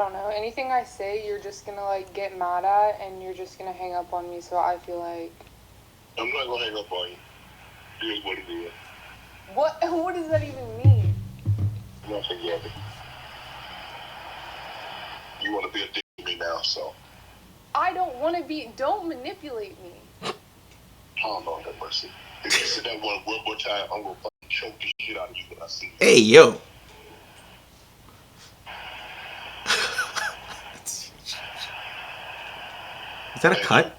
I don't know. Anything I say, you're just gonna like get mad at, and you're just gonna hang up on me. So I feel like I'm not gonna hang up on you. Here's what it is. what? What does that even mean? Nothing yet. You want to be a dick to me now, so. I don't want to be. Don't manipulate me. Oh Lord have mercy. If you sit that one more time, I'm gonna fucking choke the shit out of you when I see you. Hey, yo. Is that a cut?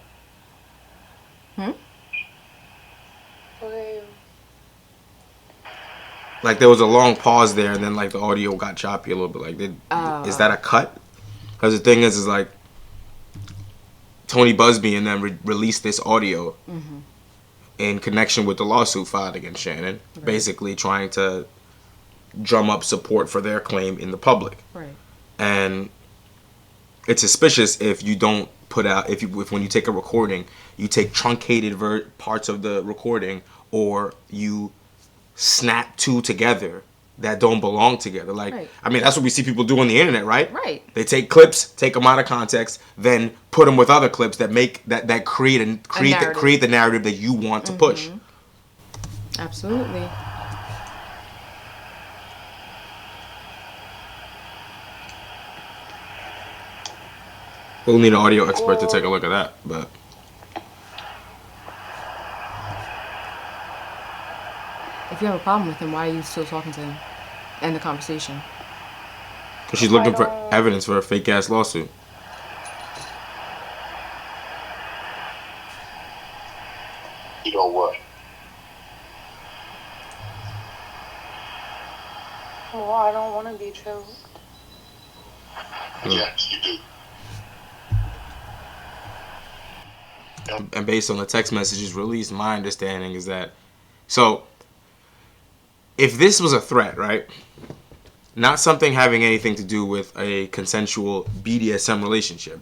Okay. Like there was a long pause there, and then like the audio got choppy a little bit. Like, is that a cut? Because the thing is like Tony Busby and then released this audio in connection with the lawsuit filed against Shannon, basically trying to drum up support for their claim in the public. Right. And it's suspicious if you don't put out if when you take a recording, you take truncated parts of the recording, or you snap two together that don't belong together. Like, right. I mean, that's what we see people do on the internet, right? Right. They take clips, take them out of context, then put them with other clips that make that create the narrative that you want to push. Absolutely. We'll need an audio expert to take a look at that, but If you have a problem with him, why are you still talking to him? End the conversation. because she's looking for evidence for a fake ass lawsuit. You know what? Well, I don't want to be choked. Yes, you do. And based on the text messages released, my understanding is that, so if this was a threat, right? Not something having anything to do with a consensual BDSM relationship,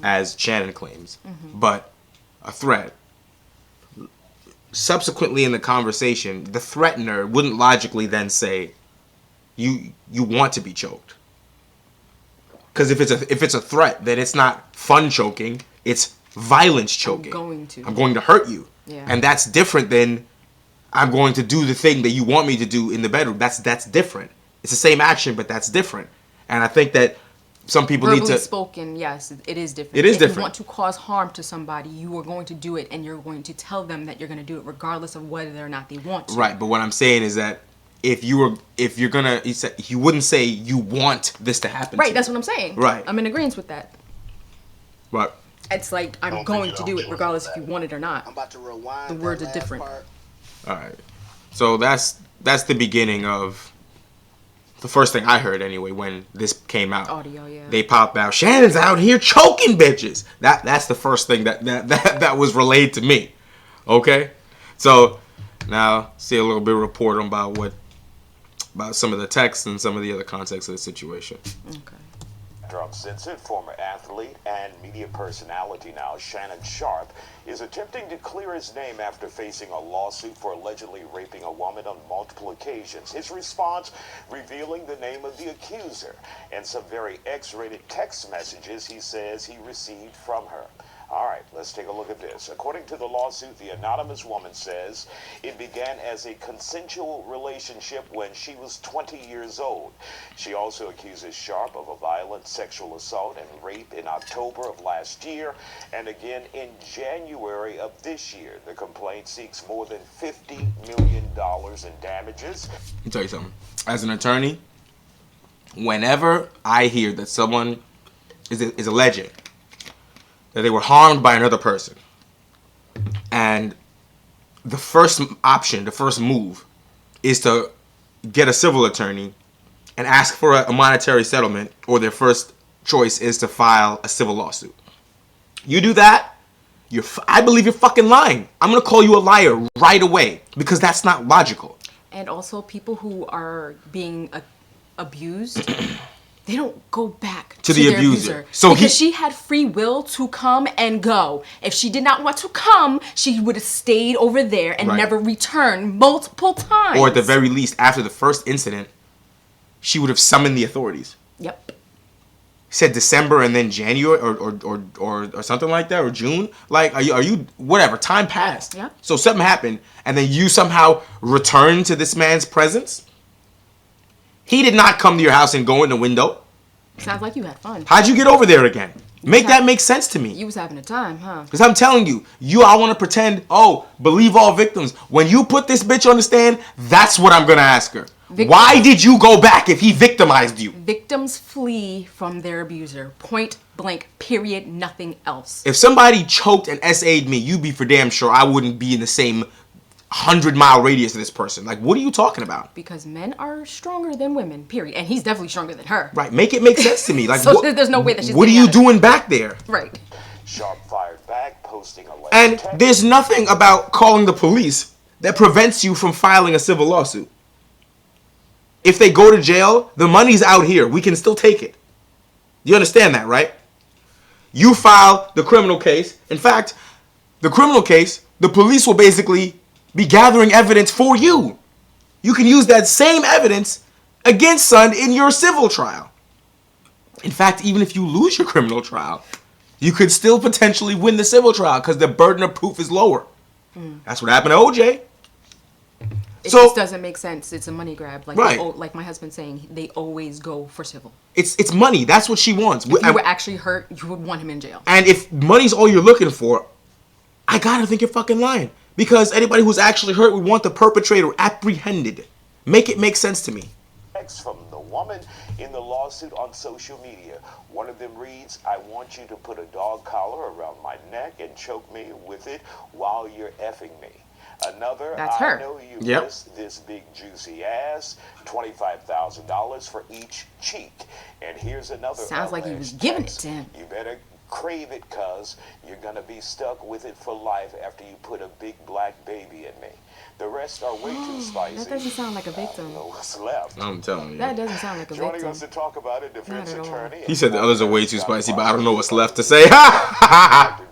as Shannon claims, but a threat. Subsequently in the conversation, the threatener wouldn't logically then say, you want to be choked. Because if it's a threat, then it's not fun choking, it's violence choking. I'm going to hurt you. Yeah. And that's different than I'm going to do the thing that you want me to do in the bedroom. That's different. It's the same action, but that's different. And I think that some people Verbally need to spoken, yes, it is different. It is if different. you want to cause harm to somebody, you are going to do it, and you're going to tell them that you're going to do it regardless of whether or not they want to. Right, but what I'm saying is that if you're gonna, he wouldn't say you want this to happen. Right, to that's you. what I'm saying. Right. I'm in agreement with that. Right. It's like I'm going to do it regardless if you want it or not. I'm about to rewind. The words are different. All right. So that's the beginning of the first thing I heard anyway when this came out. Audio, yeah. They popped out. Shannon's out here choking bitches. That's the first thing that was relayed to me. Okay. So now see a little bit of report about some of the text and some of the other context of the situation. Okay. Drum-censored former athlete and media personality now, Shannon Sharpe, is attempting to clear his name after facing a lawsuit for allegedly raping a woman on multiple occasions. His response revealing the name of the accuser and some very X-rated text messages he says he received from her. All right, let's take a look at this. According to the lawsuit, the anonymous woman says it began as a consensual relationship when she was 20 years old. She also accuses Sharpe of a violent sexual assault and rape in October of last year and again in January of this year. The complaint seeks more than $50 million in damages. Let me tell you something. As an attorney, whenever I hear that someone is alleging that they were harmed by another person, and the first option, the first move, is to get a civil attorney and ask for a monetary settlement, or their first choice is to file a civil lawsuit. You do that, I believe you're fucking lying. I'm gonna call you a liar right away, because that's not logical. And also, people who are being abused, they don't go back to the their abuser. Because she had free will to come and go. If she did not want to come, she would have stayed over there and never returned multiple times. Or at the very least, after the first incident, she would have summoned the authorities. Yep. said December and then January or something like that, or June. Like, are you whatever? Time passed. Yeah. So something happened, and then you somehow returned to this man's presence. He did not come to your house and go in the window. Sounds like you had fun. How'd you get over there again? Make that make sense to me. You was having a time, huh? Because I'm telling you, I want to pretend, believe all victims. When you put this bitch on the stand, that's what I'm going to ask her. Why did you go back if he victimized you? Victims flee from their abuser. Point blank, period, nothing else. If somebody choked and SA'd me, you'd be for damn sure I wouldn't be in the same 100-mile radius of this person. Like, what are you talking about? Because men are stronger than women, period. And he's definitely stronger than her. Right, make it make sense to me. Like, so there's no way that she's what are you doing back there? Right. Sharpe fired back, posting a letter. And there's nothing about calling the police that prevents you from filing a civil lawsuit. If they go to jail, the money's out here. We can still take it. You understand that, right? You file the criminal case. In fact, the criminal case, the police will basically be gathering evidence for you. You can use that same evidence against son in your civil trial. In fact, even if you lose your criminal trial, you could still potentially win the civil trial because the burden of proof is lower. That's what happened to OJ. It just doesn't make sense. It's a money grab. Like, right. Like my husband's saying, they always go for civil. It's money. That's what she wants. If you were actually hurt, you would want him in jail. And if money's all you're looking for, I gotta think you're fucking lying. Because anybody who's actually hurt would want the perpetrator apprehended. Make it make sense to me. From the woman in the lawsuit on social media. One of them reads, "I want you to put a dog collar around my neck and choke me with it while you're effing me." Another, That's her. "I know you Yep. miss this big juicy ass, $25,000 for each cheek." And here's another. Sounds like he was giving it to him. "You better crave it, cuz you're gonna be stuck with it for life after you put a big black baby in me." The rest are way too spicy. That doesn't sound like a I don't victim. know what's left. I'm telling you. That doesn't sound like a Joining victim. us to talk about it, defense Not at all. attorney. He said the others are way too spicy, but I don't know what's left to say.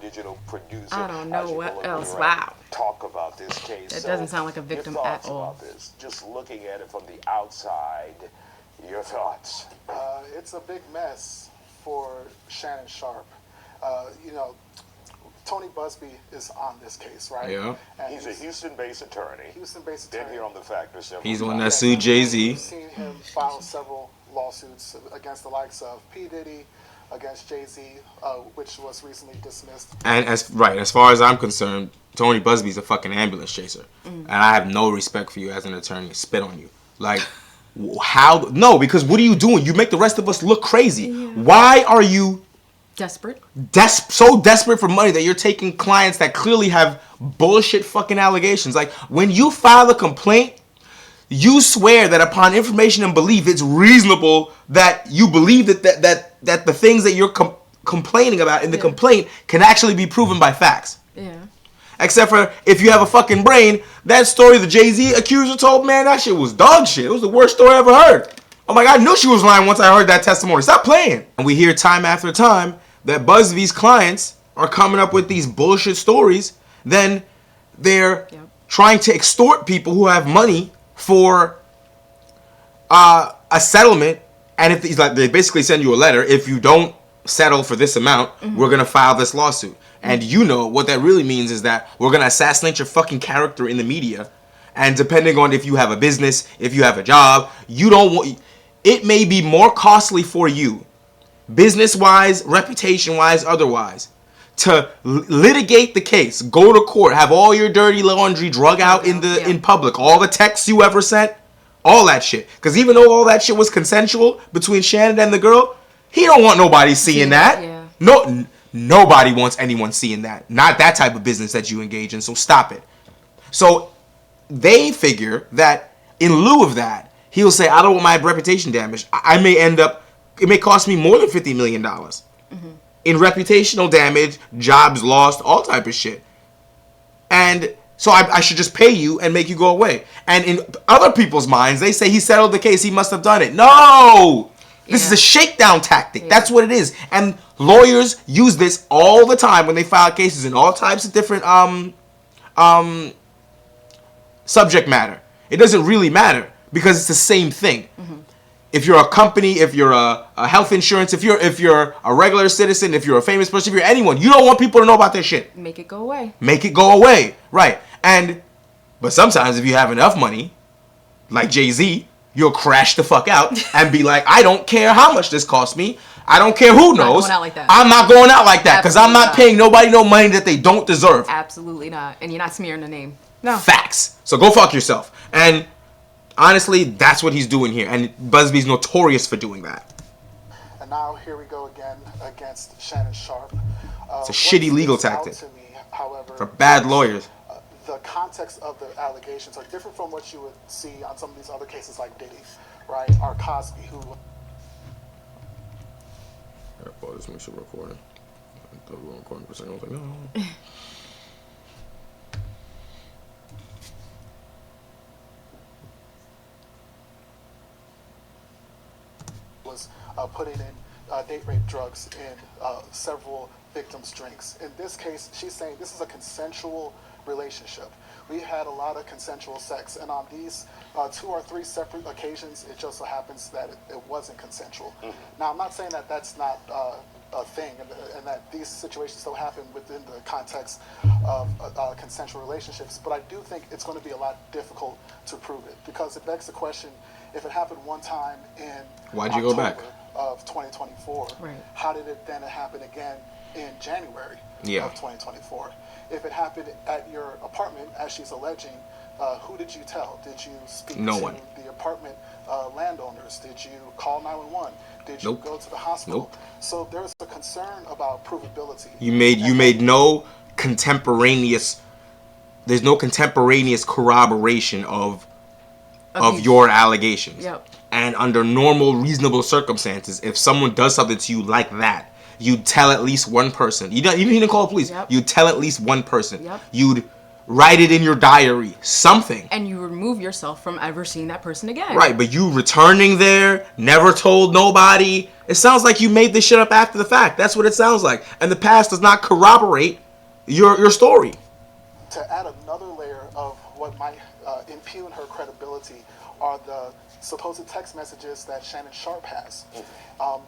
Digital producer. I don't know what Ajibula else. Durant, Wow. Talk about this case. That So, doesn't sound like a victim your at thoughts all. about this? Just looking at it from the outside, your thoughts. It's a big mess for Shannon Sharpe. You know, Tony Busby is on this case, right? Yeah. And He's a Houston-based attorney. Houston-based Been attorney. here on the Factor several He's the one times. that sued Jay-Z. We've seen him file several lawsuits against the likes of P. Diddy, against Jay-Z, which was recently dismissed. And as far as I'm concerned, Tony Busby's a fucking ambulance chaser. And I have no respect for you as an attorney to spit on you. Like, how? No, because what are you doing? You make the rest of us look crazy. Yeah. Why are you Desperate. so desperate for money that you're taking clients that clearly have bullshit fucking allegations? Like, when you file a complaint, you swear that upon information and belief, it's reasonable that you believe that the things that you're complaining about in the complaint can actually be proven by facts. Yeah. Except for if you have a fucking brain, that story the Jay-Z accuser told, man, that shit was dog shit. It was the worst story I ever heard. I'm like, I knew she was lying once I heard that testimony. Stop playing. And we hear time after time that Busby's clients are coming up with these bullshit stories. Then they're trying to extort people who have money for a settlement. And if they basically send you a letter, if you don't settle for this amount, we're going to file this lawsuit. And you know what that really means is that we're going to assassinate your fucking character in the media. And depending on if you have a business, if you have a job, it may be more costly for you, business-wise, reputation-wise, otherwise, to litigate the case, go to court, have all your dirty laundry drug out in public, all the texts you ever sent, all that shit. Because even though all that shit was consensual between Shannon and the girl, he don't want nobody seeing that. Yeah. No, nobody wants anyone seeing that. Not that type of business that you engage in, so stop it. So they figure that in lieu of that, he'll say, I don't want my reputation damaged. It may cost me more than $50 million. In reputational damage, jobs lost, all type of shit. And so I should just pay you and make you go away. And in other people's minds, they say he settled the case, he must have done it. No! This is a shakedown tactic. That's what it is. And lawyers use this all the time when they file cases in all types of different subject matter. It doesn't really matter because it's the same thing. if you're a company, if you're a health insurance, if you're a regular citizen, if you're a famous person, if you're anyone, you don't want people to know about this shit. Make it go away. Make it go away. Right. But sometimes if you have enough money, like Jay-Z, you'll crash the fuck out and be like, I don't care how much this cost me. I don't care who knows. Not going out like that. I'm not going out like that because I'm not paying nobody no money that they don't deserve. Absolutely not. And you're not smearing the name. No. Facts. So go fuck yourself. And honestly, that's what he's doing here. And Busby's notorious for doing that. And now here we go again against Shannon Sharpe. It's a shitty legal tactic. To me, however, For bad lawyers. The context of the allegations are different from what you would see on some of these other cases like Diddy, right? Or Cosby, who... Oh, this makes it recording. I thought we were recording for a second. I was like, no. was putting in date rape drugs in several victims' drinks. In this case, she's saying this is a consensual relationship. We had a lot of consensual sex, and on these 2 or 3 separate occasions, it just so happens that it wasn't consensual. Now, I'm not saying that that's not a thing, and that these situations still happen within the context of consensual relationships, but I do think it's going to be a lot difficult to prove it, because it begs the question, if it happened one time in Why'd you go back? of 2024, right, how did it then happen again in January of 2024? If it happened at your apartment, as she's alleging, who did you tell? Did you speak to the apartment landowners? Did you call 911? Did you go to the hospital? So there's a concern about provability. You made no contemporaneous. There's no contemporaneous corroboration of your allegations. Yep. And under normal, reasonable circumstances, if someone does something to you like that, you'd tell at least one person. You don't even need to call the police. Yep. You'd tell at least one person. Yep. You'd write it in your diary, something. And you remove yourself from ever seeing that person again. Right, but you returning there, never told nobody. It sounds like you made this shit up after the fact. That's what it sounds like. And the past does not corroborate your story. To add another layer of what might impugn her credibility are the supposed text messages that Shannon Sharpe has.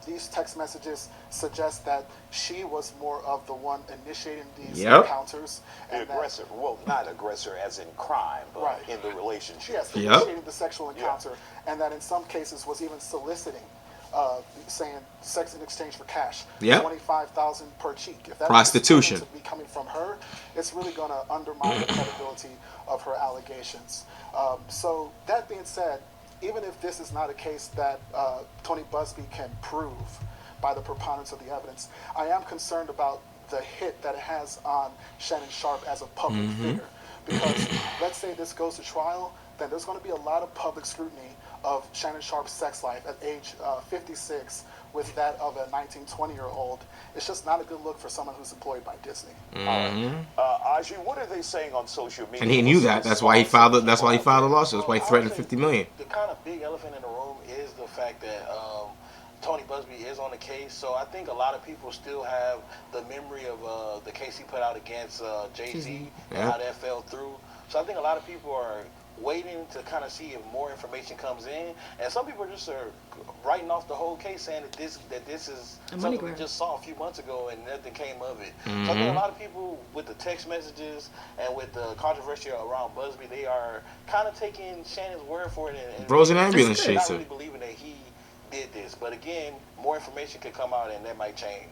These text messages suggest that she was more of the one initiating these encounters. The aggressor. Well, not aggressor as in crime, but in the relationship. Yes, initiating the sexual encounter, and that in some cases was even soliciting, saying sex in exchange for cash. $25,000 per cheek. If that prostitution to be coming from her, it's really going to undermine the credibility of her allegations. So that being said, even if this is not a case that Tony Busby can prove by the preponderance of the evidence, I am concerned about the hit that it has on Shannon Sharpe as a public figure. Because let's say this goes to trial, then there's going to be a lot of public scrutiny of Shannon Sharpe's sex life at age 56 with that of a 19, 20-year-old. It's just not a good look for someone who's employed by Disney. Aji, what are they saying on social media? And he knew that. That's why he filed. That's why he filed a lawsuit. That's why he threatened $50 million. The kind of big elephant in the room is the fact that Tony Busby is on the case. So I think a lot of people still have the memory of the case he put out against Jay-Z and how that fell through. So I think a lot of people are waiting to kind of see if more information comes in, and some people just are writing off the whole case, saying that this is something we just saw a few months ago and nothing came of it. So I think a lot of people with the text messages and with the controversy around Busby, they are kind of taking Shannon's word for it and Bro's an ambulance not chaser. really believing that he did this. But again, more information could come out and that might change.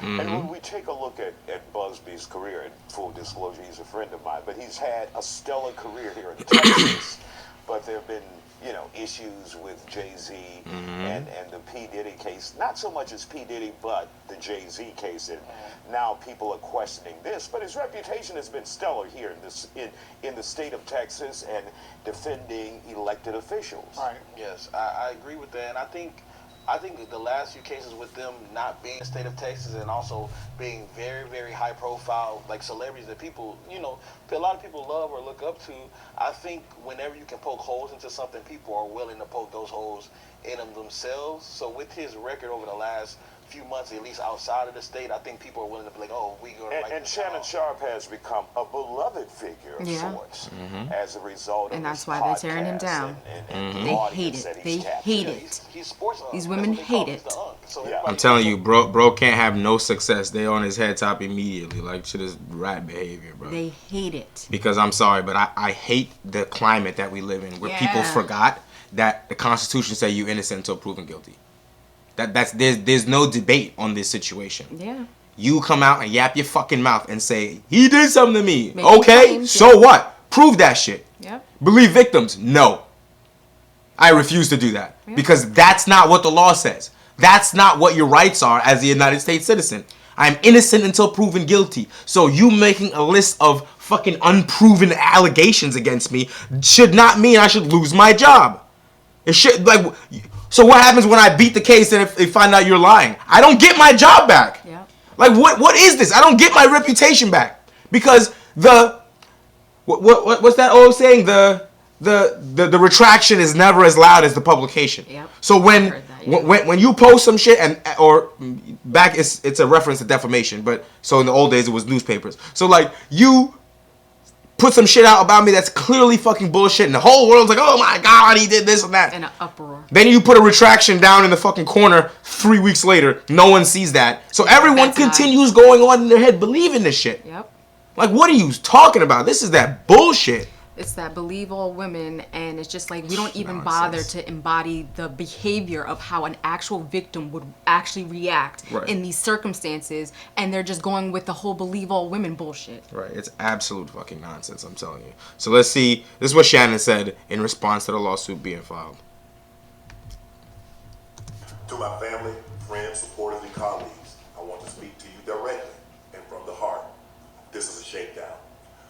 And when we take a look at Busby's career, and full disclosure, he's a friend of mine, but he's had a stellar career here in Texas. But there have been, issues with Jay-Z and the P. Diddy case. Not so much as P. Diddy, but the Jay-Z case. And now people are questioning this. But his reputation has been stellar here in the state of Texas and defending elected officials. Right. Yes, I agree with that. And I think the last few cases with them not being in the state of Texas and also being very, very high profile, like celebrities that people, a lot of people love or look up to, I think whenever you can poke holes into something, people are willing to poke those holes in them themselves. So with his record over the last few months, at least outside of the state, I think people are willing to be like, oh, we go. And Shannon Sharpe has become a beloved figure of sorts as a result of and that's his why they're tearing him podcasts down. and the They hate audience it. that They he's captured. hate it. He's sports. These women hate it. I'm telling you, bro can't have no success. They on his head top immediately. Like, shit is rat behavior, bro. They hate it. Because I'm sorry, but I hate the climate that we live in, where people forgot that the Constitution said you're innocent until proven guilty. There's no debate on this situation. Yeah. You come out and yap your fucking mouth and say he did something to me. Making Okay, claims, so what? Prove that shit. Yep. Believe victims? No. I refuse to do that because that's not what the law says. That's not what your rights are as a United States citizen. I'm innocent until proven guilty. So you making a list of fucking unproven allegations against me should not mean I should lose my job. It should, like, so what happens when I beat the case and if they find out you're lying? I don't get my job back. Yeah. Like, what is this? I don't get my reputation back because what's that old saying? The retraction is never as loud as the publication. Yep. So when you post some shit or back it's a reference to defamation, but so in the old days it was newspapers. So like you put some shit out about me that's clearly fucking bullshit and the whole world's like, oh my god, he did this and that. In an uproar. Then you put a retraction down in the fucking corner 3 weeks later. No one sees that. So everyone continues going on in their head believing this shit. Yep. Like, what are you talking about? This is that bullshit. It's that believe all women, and it's just like we don't even bother to embody the behavior of how an actual victim would actually react in these circumstances, and they're just going with the whole believe all women bullshit. Right, it's absolute fucking nonsense, I'm telling you. So let's see, this is what Shannon said in response to the lawsuit being filed. To my family, friends, supporters, and colleagues, I want to speak to you directly and from the heart. This is a shakedown.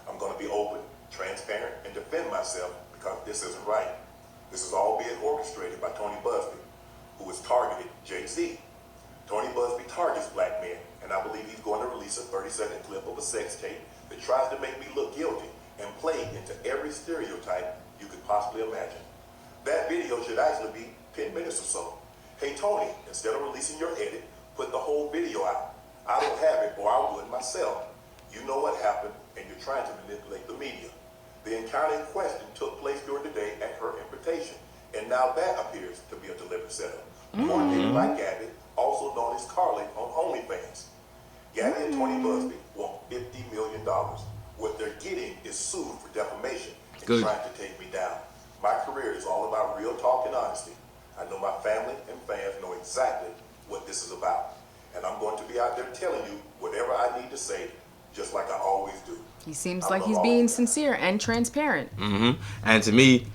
I'm going to be open, transparent, and defend myself because this isn't right. This is all being orchestrated by Tony Busby, who has targeted Jay-Z. Tony Busby targets black men, and I believe he's going to release a 30-second clip of a sex tape that tries to make me look guilty and play into every stereotype you could possibly imagine. That video should actually be 10 minutes or so. Hey Tony, instead of releasing your edit, put the whole video out. I don't have it, or I would myself. You know what happened, and you're trying to manipulate the media. The encounter in question took place during the day at her invitation, and now that appears to be a deliberate setup. Coordinated by Gabby, also known as Carly on OnlyFans. Gabby and Tony Busby want $50 million. What they're getting is sued for defamation and trying to take me down. My career is all about real talk and honesty. I know my family and fans know exactly what this is about. And I'm going to be out there telling you whatever I need to say, just like I always do. He seems like he's being sincere and transparent. And to me,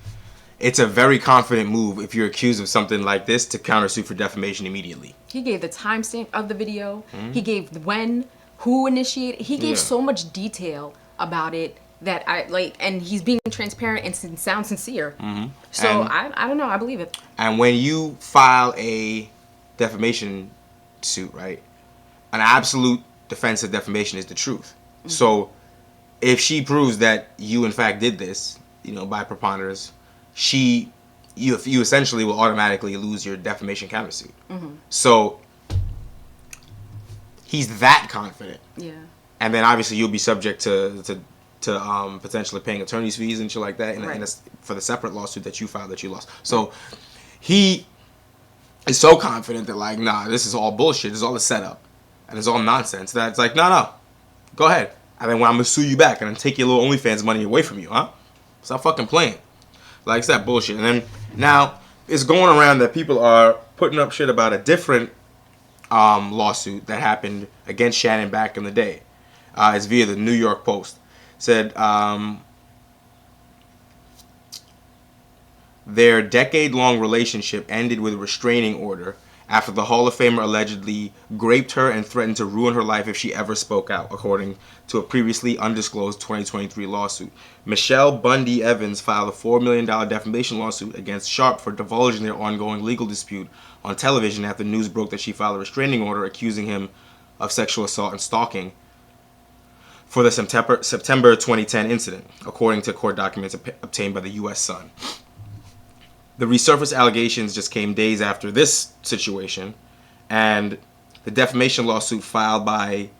it's a very confident move if you're accused of something like this to countersue for defamation immediately. He gave the timestamp of the video. He gave when, who initiated. He gave so much detail about it that I like, and he's being transparent and sounds sincere. So I don't know. I believe it. And when you file a defamation suit, right, an absolute defense of defamation is the truth. So if she proves that you in fact did this, you know, by preponderance, you essentially will automatically lose your defamation countersuit. So he's that confident. Yeah. And then obviously you'll be subject to potentially paying attorney's fees and shit like that for the separate lawsuit that you filed that you lost. So he is so confident that like, nah, this is all bullshit. This is all a setup. And it's all nonsense. That it's like, no, go ahead. And then when I'm gonna sue you back and then take your little OnlyFans money away from you, huh? Stop fucking playing. Like, it's that bullshit. And then now it's going around that people are putting up shit about a different lawsuit that happened against Shannon back in the day. It's via the New York Post. Said their decade-long relationship ended with a restraining order after the Hall of Famer allegedly raped her and threatened to ruin her life if she ever spoke out, according to a previously undisclosed 2023 lawsuit. Michelle Bundy Evans filed a $4 million defamation lawsuit against Sharpe for divulging their ongoing legal dispute on television after news broke that she filed a restraining order accusing him of sexual assault and stalking for the September 2010 incident, according to court documents obtained by the U.S. Sun. The resurfaced allegations just came days after this situation, and the defamation lawsuit filed by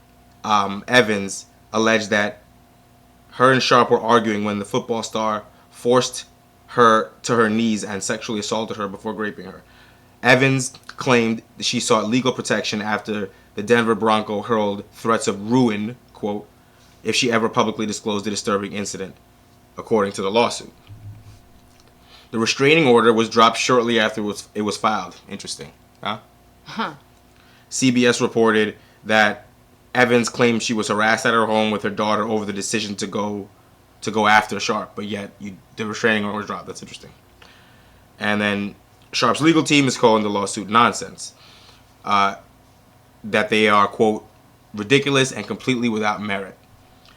Evans alleged that her and Sharpe were arguing when the football star forced her to her knees and sexually assaulted her before raping her. Evans claimed she sought legal protection after the Denver Bronco hurled threats of ruin, quote, if she ever publicly disclosed the disturbing incident, according to the lawsuit. The restraining order was dropped shortly after it was filed. Interesting. Huh? CBS reported that Evans claimed she was harassed at her home with her daughter over the decision to go after Sharpe, but yet the restraining order was dropped. That's interesting. And then Sharpe's legal team is calling the lawsuit nonsense. That they are, quote, ridiculous and completely without merit.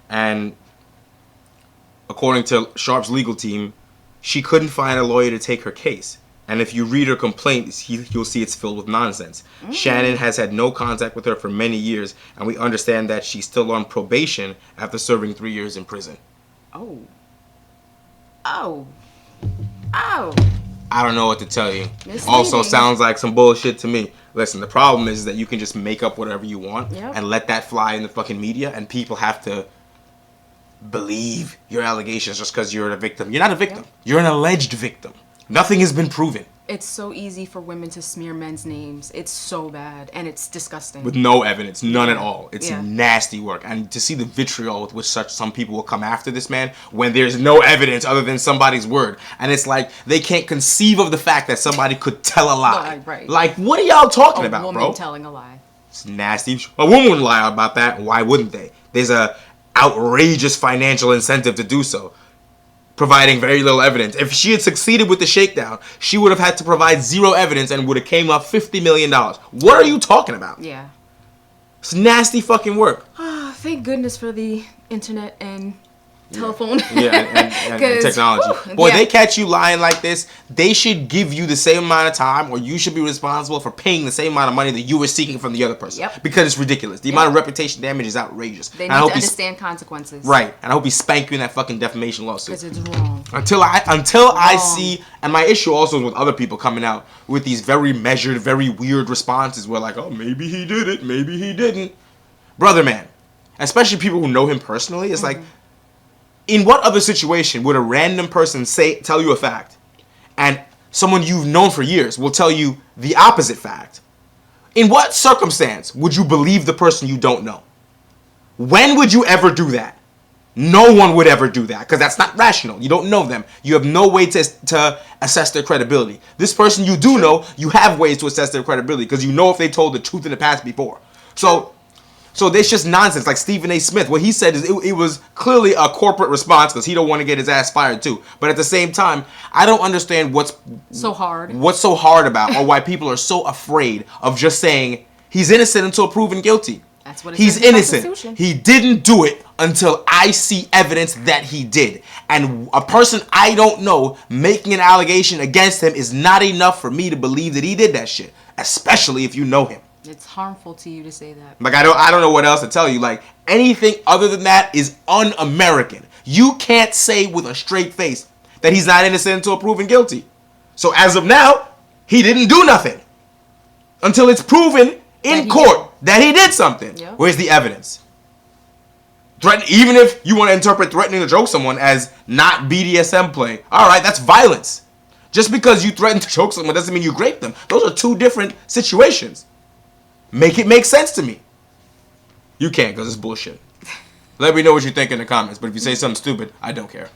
And according to Sharpe's legal team, she couldn't find a lawyer to take her case. And if you read her complaint, you'll see it's filled with nonsense. Shannon has had no contact with her for many years, and we understand that she's still on probation after serving 3 years in prison. Oh. I don't know what to tell you. Misleading. Also sounds like some bullshit to me. Listen, the problem is that you can just make up whatever you want and let that fly in the fucking media, and people have to believe your allegations just because you're a victim. You're not a victim. You're an alleged victim. Nothing has been proven. It's so easy for women to smear men's names. It's so bad, and it's disgusting. With no evidence, none at all. It's nasty work. And to see the vitriol with which some people will come after this man when there's no evidence other than somebody's word. And it's like they can't conceive of the fact that somebody could tell a lie. Right. Like, what are y'all talking about, woman bro? telling a lie. It's nasty. A woman would lie about that. Why wouldn't they? There's a outrageous financial incentive to do so, providing very little evidence. If she had succeeded with the shakedown, she would have had to provide zero evidence and would have came up $50 million. What are you talking about? Yeah. It's nasty fucking work. Thank goodness for the internet and telephone. And technology. Boy, they catch you lying like this, they should give you the same amount of time, or you should be responsible for paying the same amount of money that you were seeking from the other person. Because it's ridiculous. The amount of reputation damage is outrageous. They need to understand consequences. Right. And I hope he spank you in that fucking defamation lawsuit. Because it's wrong. Until I see, and my issue also is with other people coming out with these very measured, very weird responses where like, oh, maybe he did it, maybe he didn't. Brother, man. Especially people who know him personally, it's like, in what other situation would a random person tell you a fact, and someone you've known for years will tell you the opposite fact? In what circumstance would you believe the person you don't know? When would you ever do that? No one would ever do that, because that's not rational. You don't know them. You have no way to assess their credibility. This person you do know, you have ways to assess their credibility, because you know if they told the truth in the past before. So there's just nonsense. Like Stephen A. Smith, what he said is it was clearly a corporate response because he don't want to get his ass fired too. But at the same time, I don't understand what's so hard about, or why people are so afraid of just saying he's innocent until proven guilty. That's what it he's says in the innocent. Constitution. He didn't do it until I see evidence that he did. And a person I don't know making an allegation against him is not enough for me to believe that he did that shit, especially if you know him. It's harmful to you to say that. Like, I don't know what else to tell you. Like, anything other than that is un-American. You can't say with a straight face that he's not innocent until proven guilty. So as of now, he didn't do nothing until it's proven in court that he did something. Yeah. Where's the evidence? Even if you want to interpret threatening to choke someone as not BDSM play, all right, that's violence. Just because you threaten to choke someone doesn't mean you raped them. Those are two different situations. Make it make sense to me. You can't, because it's bullshit. Let me know what you think in the comments. But if you say something stupid, I don't care.